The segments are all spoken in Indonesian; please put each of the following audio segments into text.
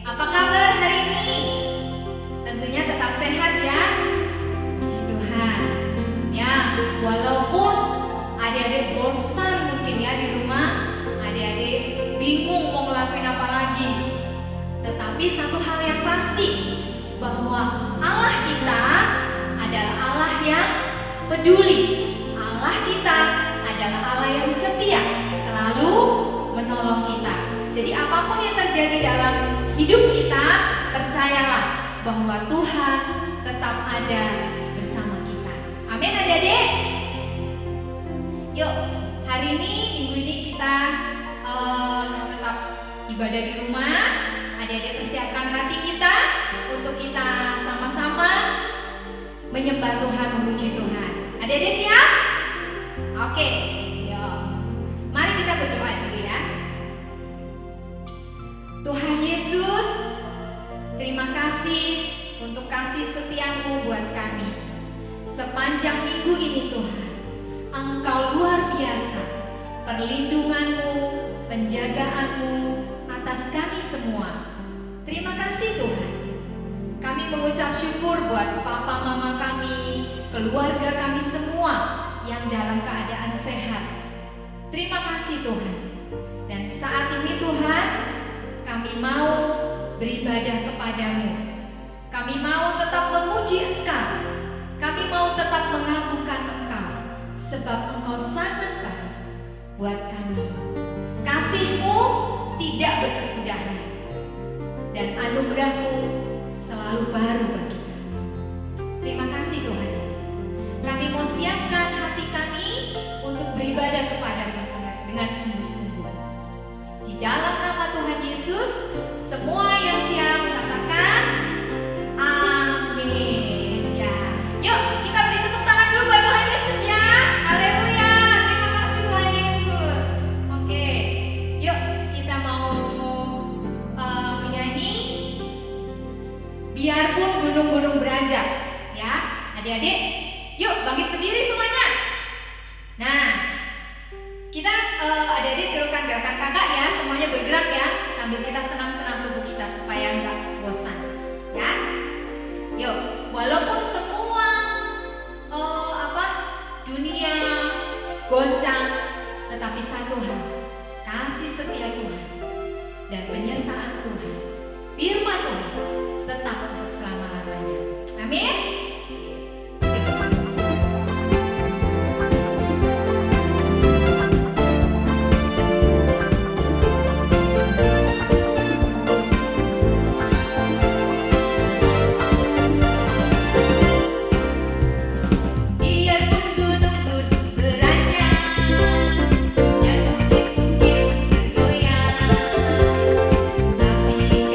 Apa kabar hari ini? Tentunya tetap sehat ya. Puji Tuhan. Ya, walaupun adik-adik bosan mungkin ya di rumah, adik-adik bingung mau ngelakuin apa lagi. Tetapi satu hal yang pasti, bahwa Allah kita adalah Allah yang peduli. Allah kita adalah Allah yang setia, selalu menolong kita. Jadi apapun yang terjadi dalam hidup kita, percayalah bahwa Tuhan tetap ada bersama kita. Amin adik-adik. Yuk, hari ini, minggu ini kita tetap ibadah di rumah. Adik-adik persiapkan hati kita untuk kita sama-sama menyembah Tuhan, memuji Tuhan. Adik-adik siap? Oke, yuk. Mari kita berdoa dulu ya. Tuhan Yesus, terima kasih untuk kasih setiamu buat kami. Sepanjang minggu ini Tuhan, Engkau luar biasa. Perlindunganmu, penjagaanmu atas kami semua. Terima kasih Tuhan. Kami mengucap syukur buat papa mama kami, keluarga kami semua yang dalam keadaan sehat. Terima kasih Tuhan. Dan saat ini Tuhan, kami mau beribadah kepadamu. Kami mau tetap memuji Engkau. Kami mau tetap mengagungkan Engkau, sebab Engkau sangat baik buat kami. Kasih-Mu tidak berkesudahan, dan anugerah-Mu selalu baru bagi kami. Terima kasih Tuhan Yesus. Kami mau siapkan hati kami untuk beribadah kepadamu dengan sungguh-sungguh. Di dalam nama Tuhan Yesus, semua yang siap katakan amin ya. Yuk kita beri tepuk tangan dulu buat Tuhan Yesus ya. Haleluya. Terima kasih Tuhan Yesus. Oke, yuk kita mau menyanyi Biarpun Gunung-gunung Beranjak ya. Adik-adik, yuk bangkit berdiri semuanya. Nah, kita adik-adik tirukan gerakan kakak ya, semuanya bergerak ya, sambil kita senam-senam tubuh kita supaya nggak bosan ya. Yuk, walaupun semua dunia goncang, tetapi satu hal, kasih setia Tuhan dan penyertaan Tuhan, firman Tuhan tetap untuk selama-lamanya. Amin.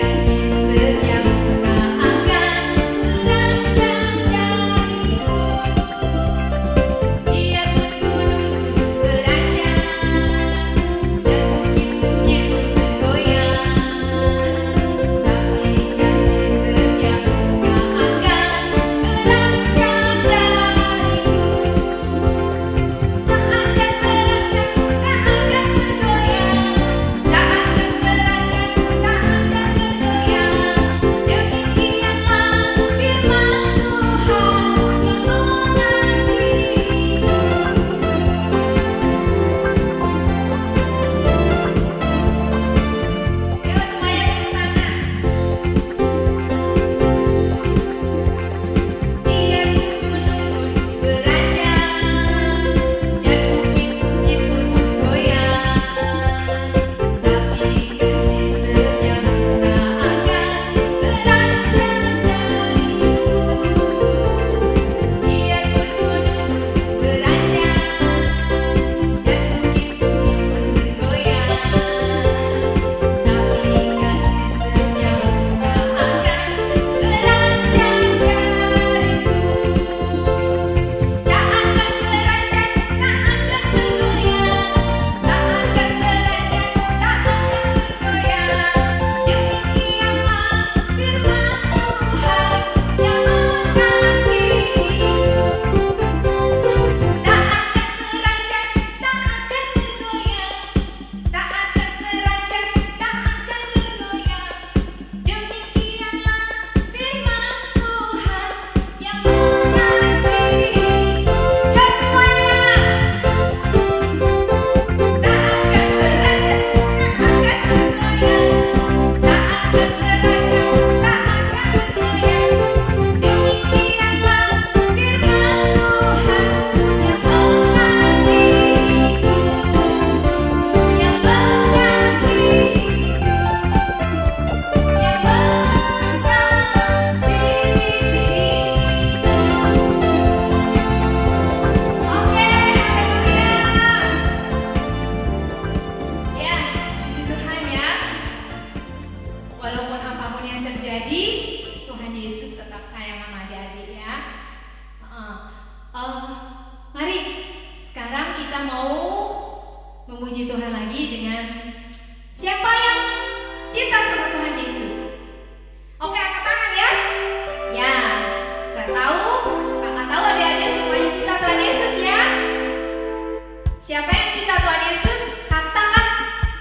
Kasih setiamu tak akan beranjak.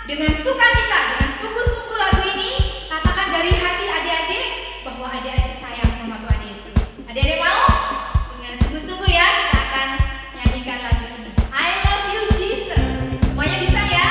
dengan sukacita, dengan sungguh-sungguh lagu ini, katakan dari hati adik-adik bahwa adik-adik sayang sama Tuhan Yesus. Adik-adik mau? Dengan sungguh-sungguh ya kita akan nyanyikan lagu ini. I love you Jesus. Semuanya bisa ya?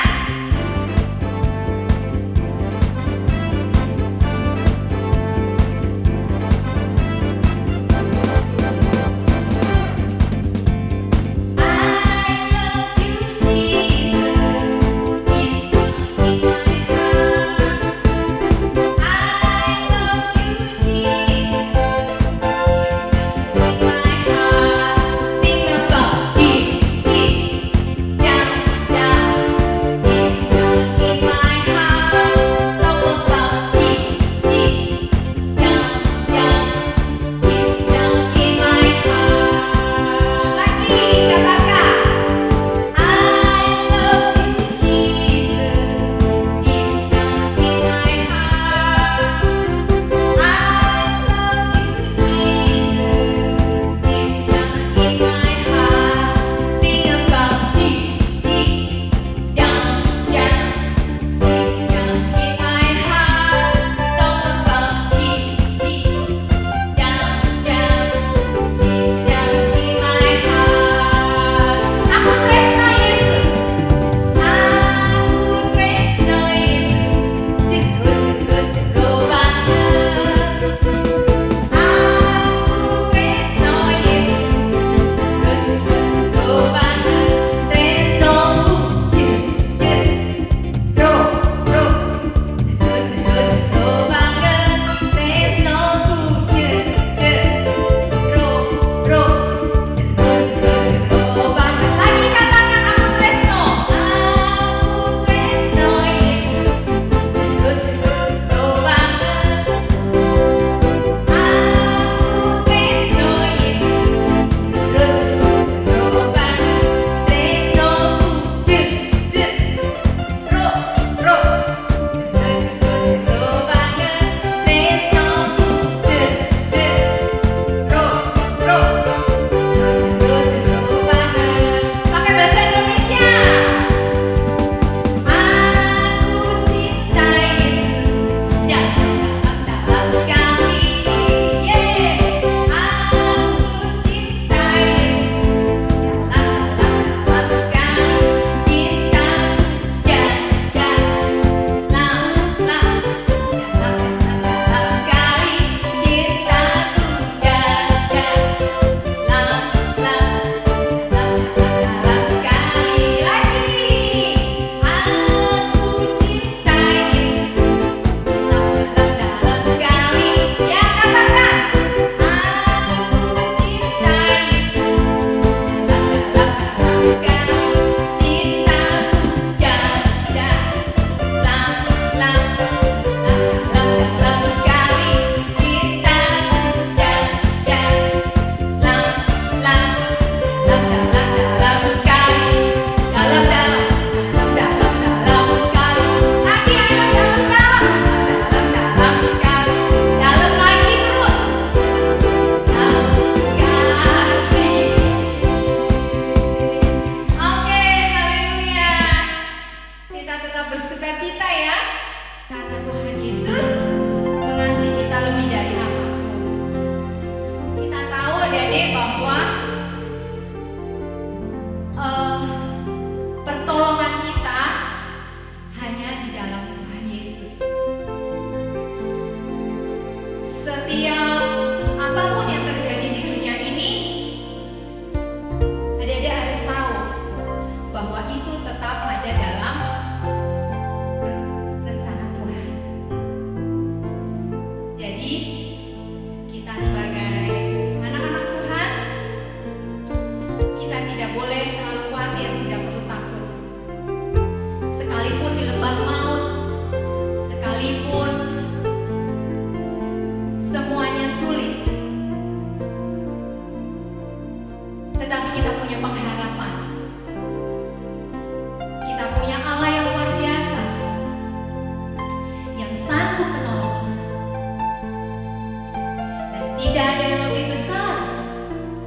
Tidak ada yang lebih besar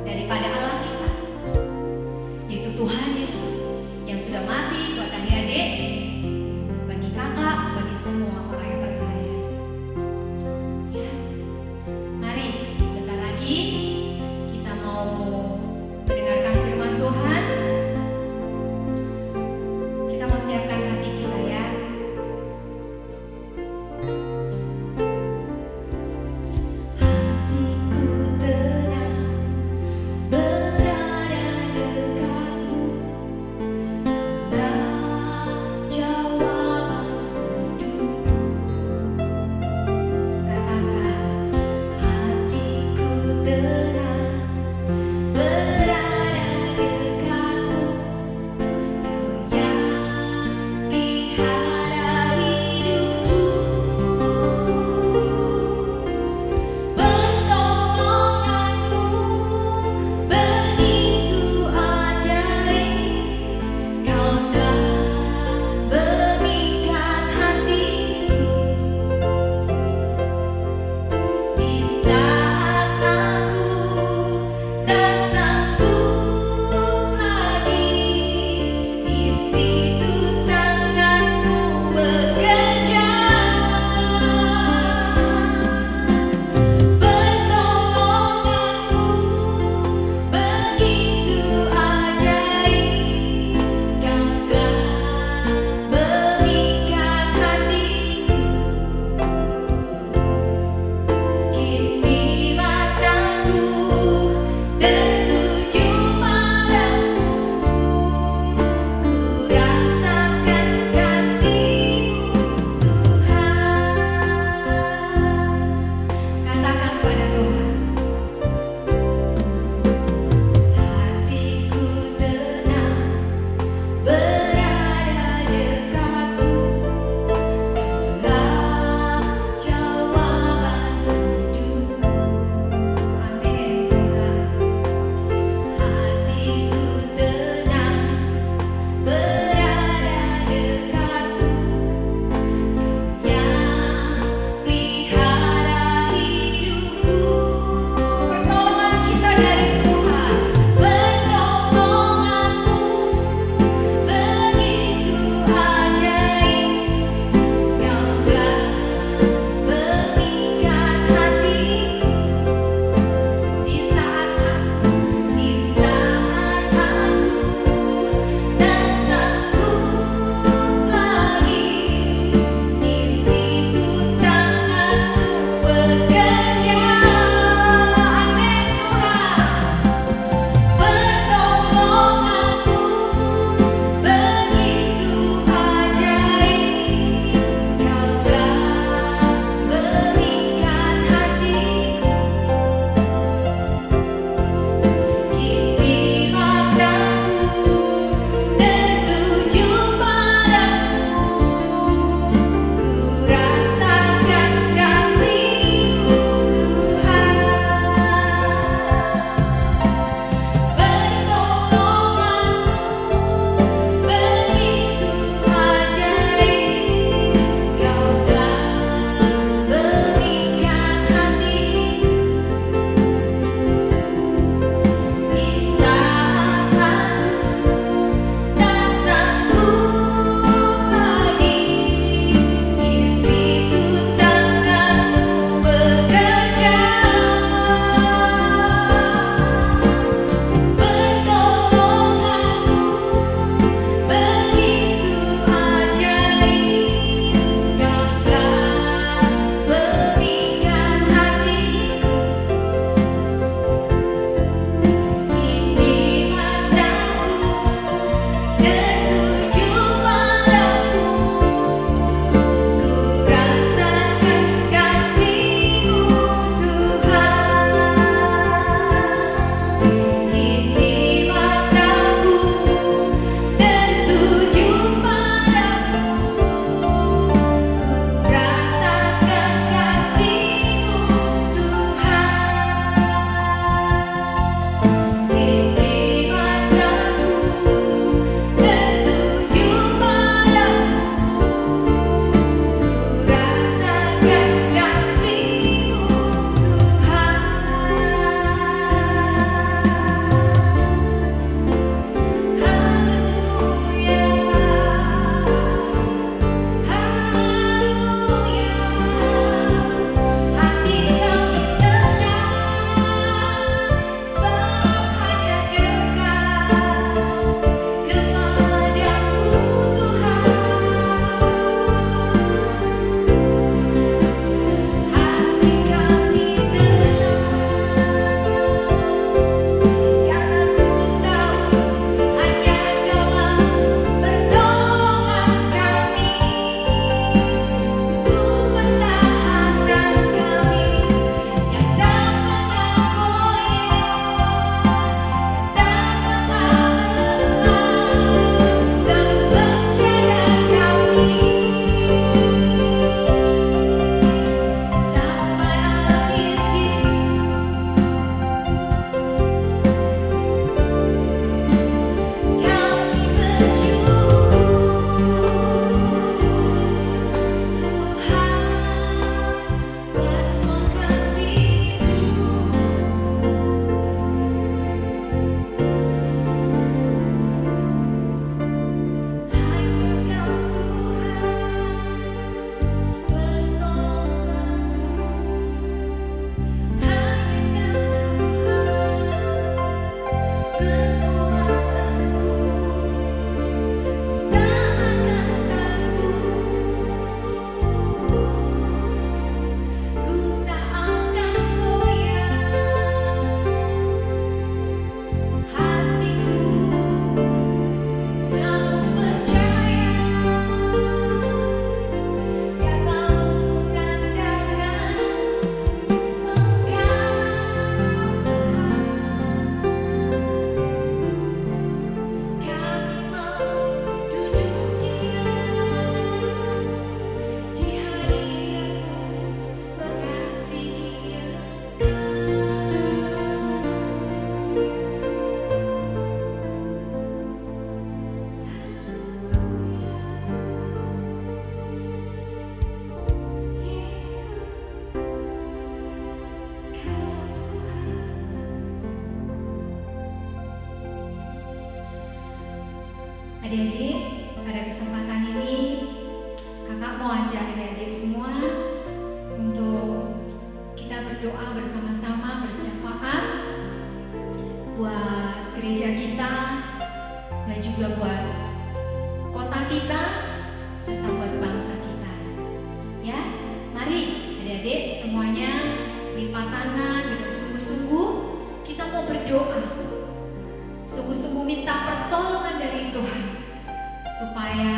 daripada Allah kita, yaitu Tuhan Yesus yang sudah mati buat adik-adik Adik-adik, pada kesempatan ini kakak mau ajak adik-adik semua untuk kita berdoa bersama-sama bersyafaat buat gereja kita dan juga buat kota kita serta buat bangsa kita. Ya, mari adik-adik semuanya lipat tangan dengan sungguh-sungguh kita mau berdoa. Sungguh-sungguh minta pertolongan dari Tuhan supaya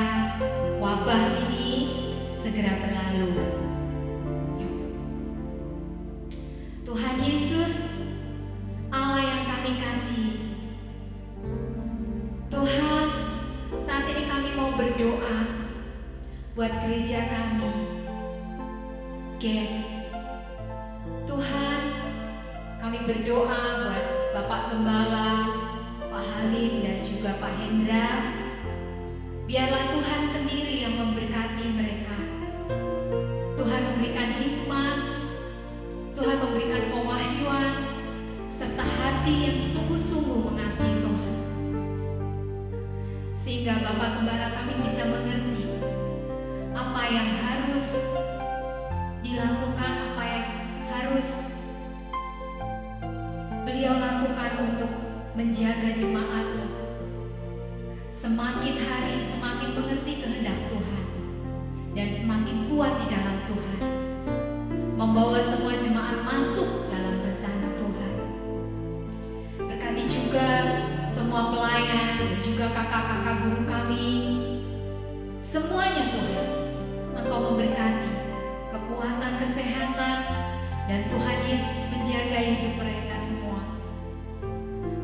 wabah ini segera berlalu. Tuhan Yesus, Allah yang kami kasih, Tuhan, saat ini kami mau berdoa buat gereja kami. Guys, Tuhan, kami berdoa buat Bapak Gembala, Pak Halim dan juga Pak Hendra. Biarlah Tuhan sendiri yang memberkati mereka. Tuhan memberikan hikmat, Tuhan memberikan pewahyuan, serta hati yang sungguh-sungguh mengasihi Tuhan. Sehingga Bapak Gembala kami bisa mengerti apa yang harus dilakukan, apa yang harus beliau lakukan untuk menjaga jemaat. Semakin hari semakin mengerti kehendak Tuhan dan semakin kuat di dalam Tuhan, membawa semua jemaat masuk dalam rencana Tuhan. Berkati juga semua pelayan dan juga kakak-kakak guru kami, semuanya Tuhan, Engkau memberkati kekuatan, kesehatan, dan Tuhan Yesus menjaga hidup mereka semua.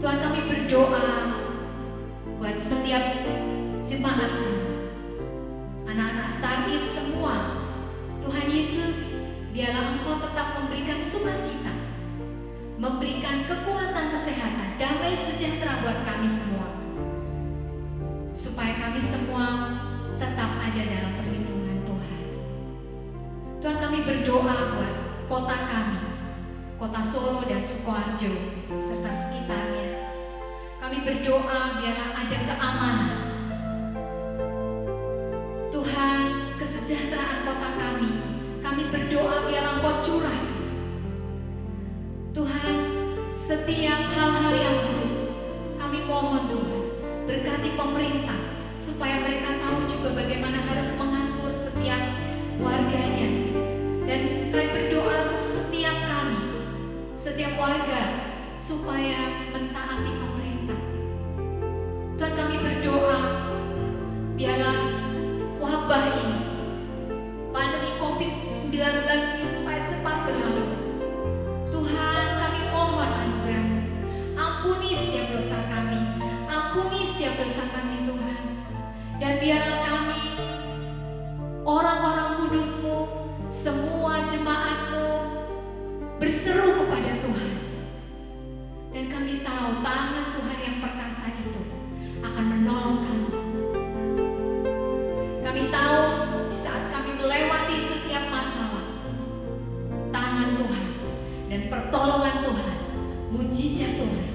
Tuhan, kami berdoa buat setiap jemaat kami, anak-anak Starkid semua. Tuhan Yesus, biarlah Engkau tetap memberikan sukacita, memberikan kekuatan, kesehatan, damai sejahtera buat kami semua, supaya kami semua tetap ada dalam perlindungan Tuhan. Tuhan, kami berdoa buat kota kami, kota Solo dan Sukoharjo serta sekitarnya. Kami berdoa biarlah ada keamanan. Tuhan, kesejahteraan kota kami, kami berdoa biarlah Engkau curah. Tuhan, setiap hal-hal yang buruk, kami mohon Tuhan, berkati pemerintah, supaya mereka tahu juga bagaimana harus mengatur setiap warganya. Dan kami berdoa untuk setiap kami, setiap warga, supaya mentaati pemerintah. Tuhan, kami berdoa biarlah wabah ini, pandemi COVID-19 ini supaya cepat berlalu. Tuhan, kami mohon anugerah-Mu, ampuni setiap dosa kami, ampuni setiap dosa kami Tuhan. Dan biarlah kami, orang-orang kudus-Mu, semua jemaat-Mu berseru kepada Tuhan. Dan kami tahu tangan Tuhan yang perkasa itu akan menolong kami. Kami tahu di saat kami melewati setiap masalah, tangan Tuhan dan pertolongan Tuhan, mujizat Tuhan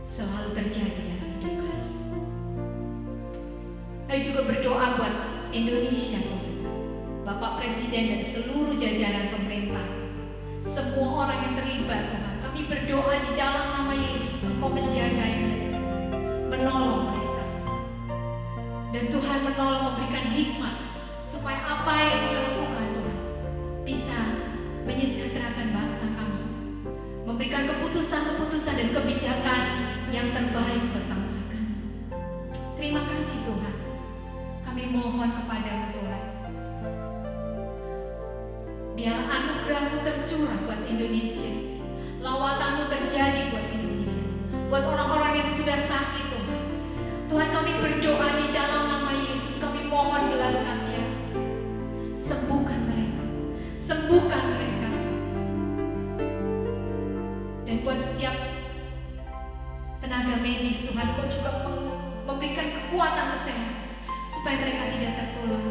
selalu terjadi dalam hidup kami. Kami juga berdoa buat Indonesia Tuhan, Bapak Presiden dan seluruh jajaran pemerintah, semua orang yang terlibat Tuhan. Kami berdoa di dalam nama Yesus, Engkau menjaga mereka, menolong mereka. Dan Tuhan menolong, memberikan hikmat supaya apa yang dilakukan Tuhan bisa menyejahterakan bangsa kami, memberikan keputusan-keputusan dan kebijakan yang terbaik buat bangsa kami. Terima kasih Tuhan. Kami mohon kepada-Mu Tuhan, biar anugerah-Mu tercurah buat Indonesia, lawatan-Mu terjadi buat Indonesia, buat orang-orang yang sudah sakit Tuhan. Tuhan, kami berdoa di dalam nama Yesus, kami mohon belas kasihan, sembuhkan mereka, sembuhkan mereka. Dan buat setiap tenaga medis Tuhan, Kau juga memberikan kekuatan kesehatan supaya mereka tidak tertular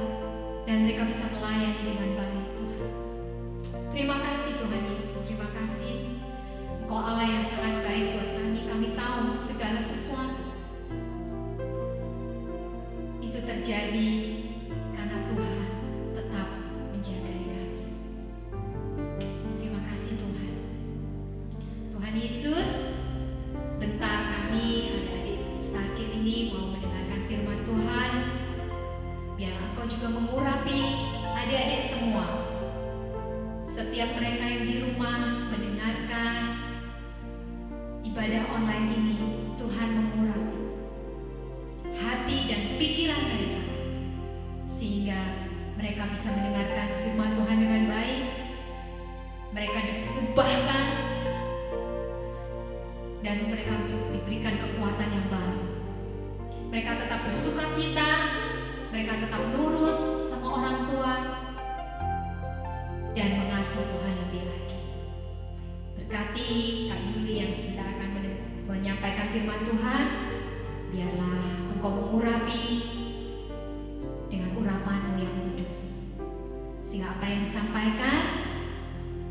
dan mereka bisa melayani dengan baik Tuhan. Terima kasih Tuhan Yesus, terima kasih. Engkau Allah yang sangat baik buat kami. Kami tahu segala sesuatu bersukacita, mereka tetap nurut sama orang tua dan mengasihi Tuhan lebih lagi. Berkati Kak Yuli yang sebentar akan menyampaikan firman Tuhan, biarlah Engkau mengurapi dengan urapan-Mu yang kudus, sehingga apa yang disampaikan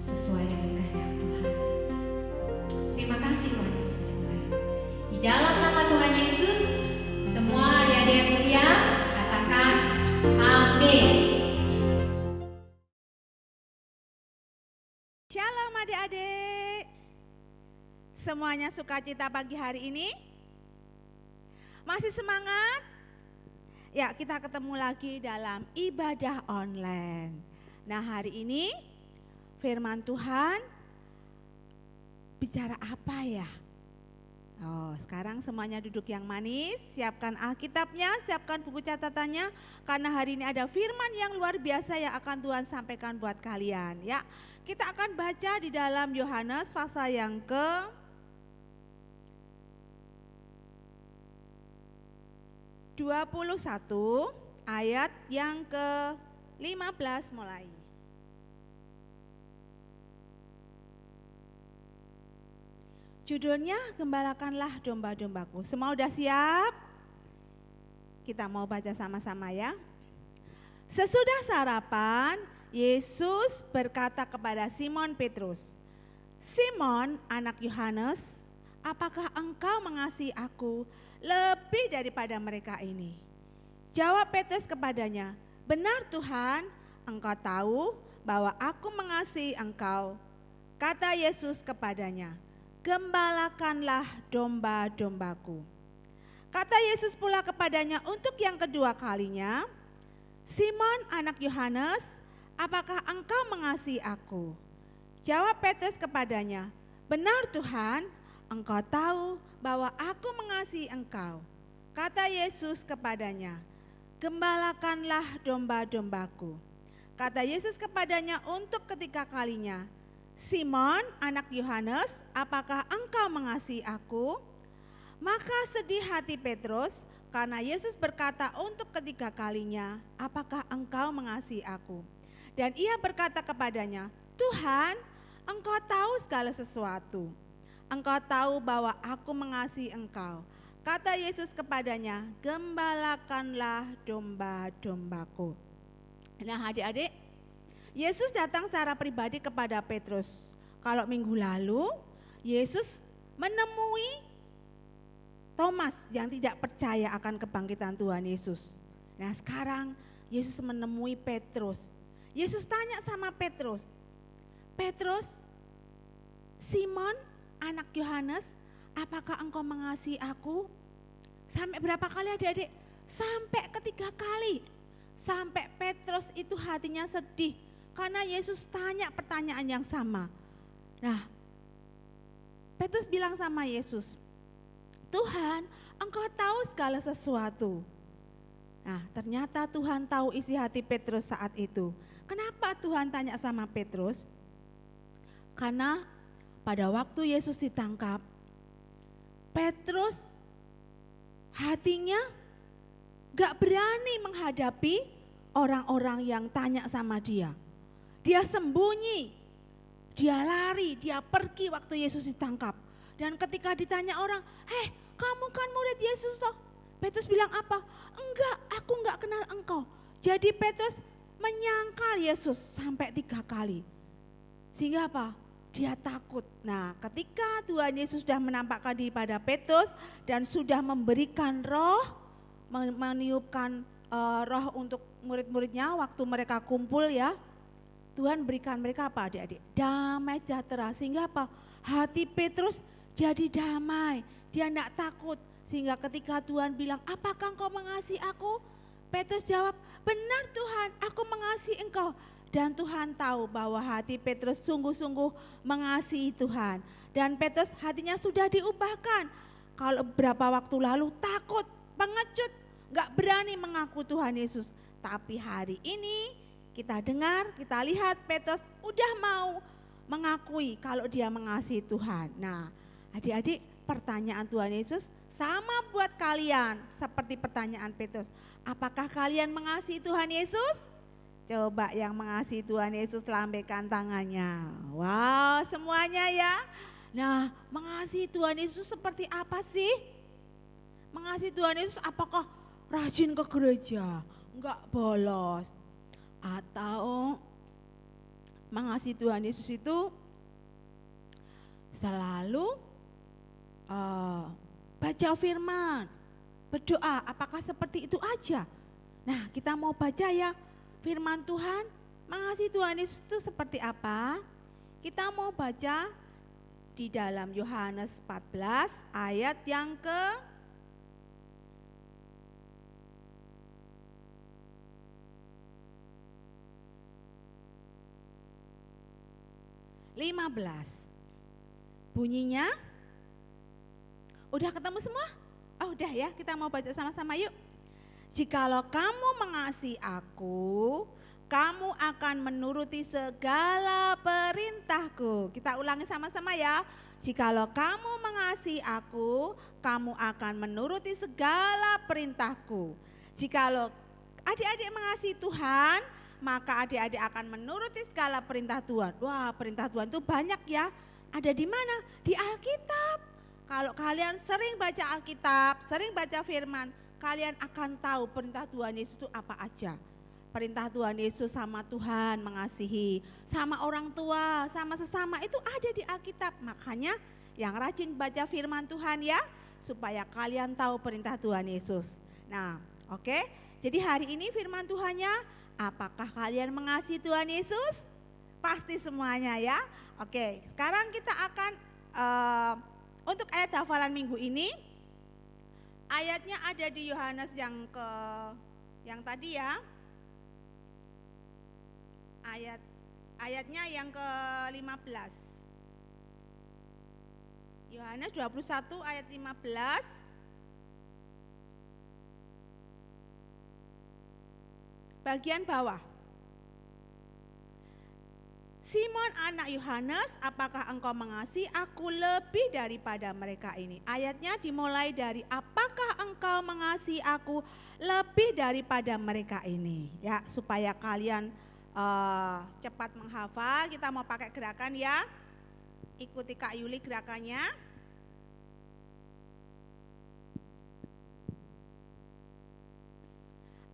sesuai dengan kehendak Tuhan. Terima kasih Tuhan Yesus yang baik. Di dalam nama Tuhan Yesus, semua adik-adik yang siap, katakan amin. Shalom adik-adik. Semuanya sukacita pagi hari ini? Masih semangat? Ya, kita ketemu lagi dalam ibadah online. Nah, hari ini firman Tuhan bicara apa ya? Oh, sekarang semuanya duduk yang manis, siapkan Alkitabnya, siapkan buku catatannya, karena hari ini ada firman yang luar biasa yang akan Tuhan sampaikan buat kalian ya. Kita akan baca di dalam Yohanes pasal yang ke 21 ayat yang ke-15 mulai. Judulnya Gembalakanlah Domba-dombaku. Semua udah siap? Kita mau baca sama-sama ya. Sesudah sarapan, Yesus berkata kepada Simon Petrus, "Simon, anak Yohanes, apakah engkau mengasihi aku lebih daripada mereka ini?" Jawab Petrus kepadanya, "Benar Tuhan, engkau tahu bahwa aku mengasihi engkau." Kata Yesus kepadanya, "Gembalakanlah domba-dombaku." Kata Yesus pula kepadanya untuk yang kedua kalinya, "Simon, anak Yohanes, apakah engkau mengasihi aku?" Jawab Petrus kepadanya, "Benar Tuhan, engkau tahu bahwa aku mengasihi engkau." Kata Yesus kepadanya, "Gembalakanlah domba-dombaku." Kata Yesus kepadanya untuk ketiga kalinya, "Simon, anak Yohanes, apakah engkau mengasihi aku?" Maka sedih hati Petrus karena Yesus berkata untuk ketiga kalinya, "Apakah engkau mengasihi aku?" Dan ia berkata kepadanya, "Tuhan, engkau tahu segala sesuatu. Engkau tahu bahwa aku mengasihi engkau." Kata Yesus kepadanya, "Gembalakanlah domba-dombaku." Nah adik-adik, Yesus datang secara pribadi kepada Petrus. Kalau minggu lalu Yesus menemui Thomas yang tidak percaya akan kebangkitan Tuhan Yesus. Nah sekarang Yesus menemui Petrus. Yesus tanya sama Petrus, "Petrus, Simon, anak Yohanes, apakah engkau mengasihi aku?" Sampai berapa kali adik-adik? Sampai ketiga kali. Sampai Petrus itu hatinya sedih karena Yesus tanya pertanyaan yang sama. Nah, Petrus bilang sama Yesus, "Tuhan, engkau tahu segala sesuatu." Nah, ternyata Tuhan tahu isi hati Petrus saat itu. Kenapa Tuhan tanya sama Petrus? Karena pada waktu Yesus ditangkap, Petrus hatinya gak berani menghadapi orang-orang yang tanya sama dia. Dia sembunyi, dia lari, dia pergi waktu Yesus ditangkap. Dan ketika ditanya orang, "Hei, kamu kan murid Yesus toh?" Petrus bilang apa? "Enggak, aku enggak kenal engkau." Jadi Petrus menyangkal Yesus sampai 3 kali. Sehingga apa? Dia takut. Nah, ketika Tuhan Yesus sudah menampakkan diri pada Petrus dan sudah memberikan roh, meniupkan roh untuk murid-muridnya waktu mereka kumpul ya, Tuhan berikan mereka apa adik-adik? Damai sejahtera. Sehingga apa? Hati Petrus jadi damai, dia tidak takut. Sehingga ketika Tuhan bilang, "Apakah engkau mengasihi aku?" Petrus jawab, "Benar Tuhan, aku mengasihi engkau." Dan Tuhan tahu bahwa hati Petrus sungguh-sungguh mengasihi Tuhan. Dan Petrus hatinya sudah diubahkan. Kalau beberapa waktu lalu takut, pengecut, gak berani mengaku Tuhan Yesus. Tapi hari ini kita dengar, kita lihat Petrus udah mau mengakui kalau dia mengasihi Tuhan. Nah, adik-adik pertanyaan Tuhan Yesus sama buat kalian seperti pertanyaan Petrus. Apakah kalian mengasihi Tuhan Yesus? Coba yang mengasihi Tuhan Yesus lambaikan tangannya. Wow, semuanya ya. Nah, mengasihi Tuhan Yesus seperti apa sih? Mengasihi Tuhan Yesus apakah rajin ke gereja, enggak bolos? Atau mengasihi Tuhan Yesus itu selalu baca firman, berdoa, apakah seperti itu aja? Nah, kita mau baca ya firman Tuhan. Mengasihi Tuhan Yesus itu seperti apa? Kita mau baca di dalam Yohanes 14 ayat yang ke 15. Bunyinya, udah ketemu semua? Oh udah ya, kita mau baca sama-sama yuk. Jikalau kamu mengasihi aku, kamu akan menuruti segala perintahku. Kita ulangi sama-sama ya. Jikalau kamu mengasihi aku, kamu akan menuruti segala perintahku. Jikalau adik-adik mengasihi Tuhan, maka adik-adik akan menuruti segala perintah Tuhan. Wah, perintah Tuhan itu banyak ya. Ada di mana? Di Alkitab. Kalau kalian sering baca Alkitab, sering baca firman, kalian akan tahu perintah Tuhan Yesus itu apa aja. Perintah Tuhan Yesus sama Tuhan mengasihi, sama orang tua, sama sesama itu ada di Alkitab. Makanya yang rajin baca firman Tuhan ya, supaya kalian tahu perintah Tuhan Yesus. Nah, oke. Jadi hari ini firman Tuhannya, apakah kalian mengasihi Tuhan Yesus? Pasti semuanya ya. Oke, sekarang kita akan untuk ayat hafalan minggu ini, ayatnya ada di Yohanes yang tadi ya. Ayatnya yang ke-15. Yohanes 21 ayat 15. Bagian bawah. Simon anak Yohanes, apakah engkau mengasihi aku lebih daripada mereka ini? Ayatnya dimulai dari apakah engkau mengasihi aku lebih daripada mereka ini? Ya, supaya kalian cepat menghafal, kita mau pakai gerakan ya. Ikuti Kak Yuli gerakannya.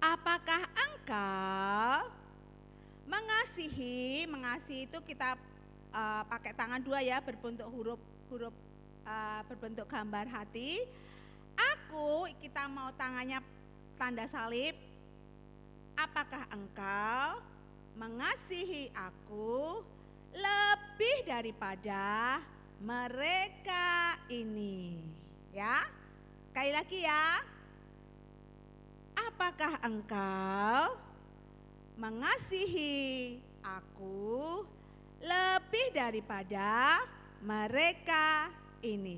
Apakah engkau mengasihi itu kita pakai tangan dua ya, berbentuk huruf berbentuk gambar hati. Aku, kita mau tangannya tanda salib. Apakah engkau mengasihi aku lebih daripada mereka ini? Ya, sekali lagi ya. Apakah engkau mengasihi aku lebih daripada mereka ini?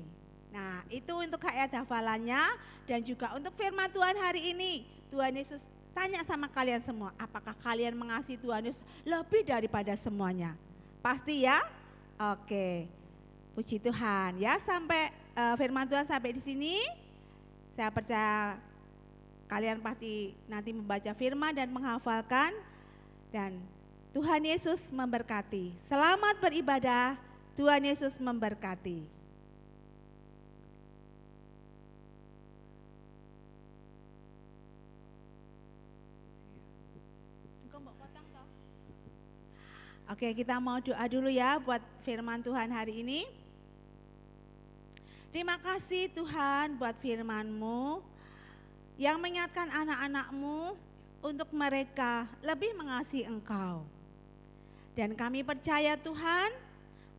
Nah, itu untuk ayat hafalannya dan juga untuk firman Tuhan hari ini. Tuhan Yesus tanya sama kalian semua, apakah kalian mengasihi Tuhan Yesus lebih daripada semuanya? Pasti ya? Oke. Puji Tuhan ya, sampai firman Tuhan sampai di sini. Saya percaya kalian pasti nanti membaca firman dan menghafalkan, dan Tuhan Yesus memberkati. Selamat beribadah, Tuhan Yesus memberkati. Oke, kita mau doa dulu ya buat firman Tuhan hari ini. Terima kasih Tuhan buat firman-Mu yang mengingatkan anak-anak-Mu untuk mereka lebih mengasihi Engkau. Dan kami percaya Tuhan,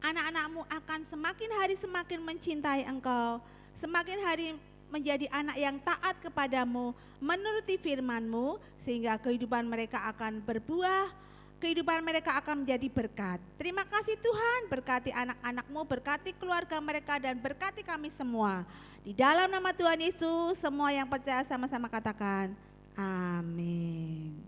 anak-anak-Mu akan semakin hari semakin mencintai Engkau, semakin hari menjadi anak yang taat kepadamu, menuruti firman-Mu, sehingga kehidupan mereka akan berbuah, kehidupan mereka akan menjadi berkat. Terima kasih Tuhan, berkati anak-anak-Mu, berkati keluarga mereka, dan berkati kami semua. Di dalam nama Tuhan Yesus, semua yang percaya sama-sama katakan, amin.